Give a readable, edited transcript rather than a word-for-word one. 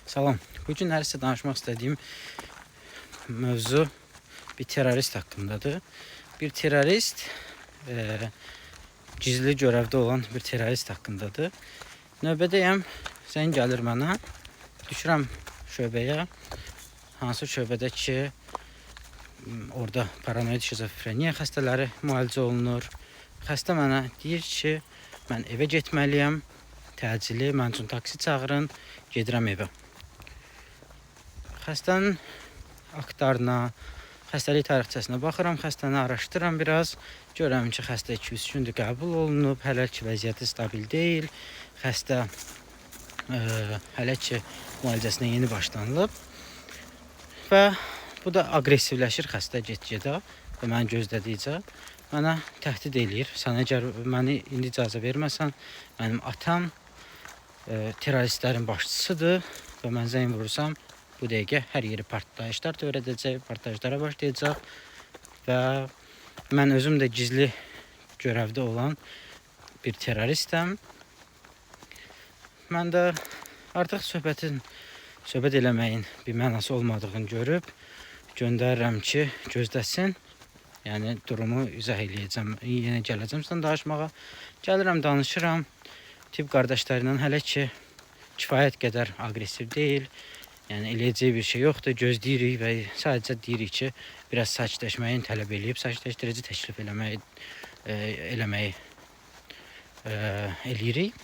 Salam. Bugün hər sizə danışmaq istədiyim mövzu bir terrorist haqqındadır. Bir terrorist, gizli görevdə olan bir terrorist haqqındadır. Növbədəyəm, zəng gəlir mənə. Düşürəm şöbəyə. Hansı şöbədə ki, orada paranoid şizofreniya xəstələri müalicə olunur. Xəstə mənə deyir ki, mən evə getməliyəm. Təcili, mən üçün taksi çağırın, gedirəm evə. Xəstənin aktlarına, xəstəlik tarixçəsinə baxıram, xəstəni araşdırıram biraz. Görürəm ki, xəstə 2-3 gündür qəbul olunub, hələ ki vəziyyəti stabil deyil. Xəstə hələ ki müalicəsinə yeni başlanılıb və bu da aqressivləşir xəstə get-gedə və məni gözlədikcə mənə təhdid eləyir. Sən əgər məni indi icazə verməsən, mənim atam terroristlərin başçısıdır və mən zəng vurursam, bu dəqiqə hər yeri partlayışlar törədəcək, partlayışlara başlayacaq və mən özüm də gizli görevdə olan bir terroristəm. Mən də artıq söhbət eləməyin bir mənası olmadığını görüb göndərirəm ki, gözləsin. Yəni durumu izah eləyəcəm, yenə gələcəm sən danışmağa. Gəlirəm, danışıram. Tibb qardaşlarıyla hələ ki kifayət qədər aqressiv deyil. Yəni eləyəcək bir şey yoxdur. Gözləyirik və sadəcə deyirik ki, biraz sakitləşməyi tələb eləyib, sakitləşdirici təklif eləməyi eləyirik.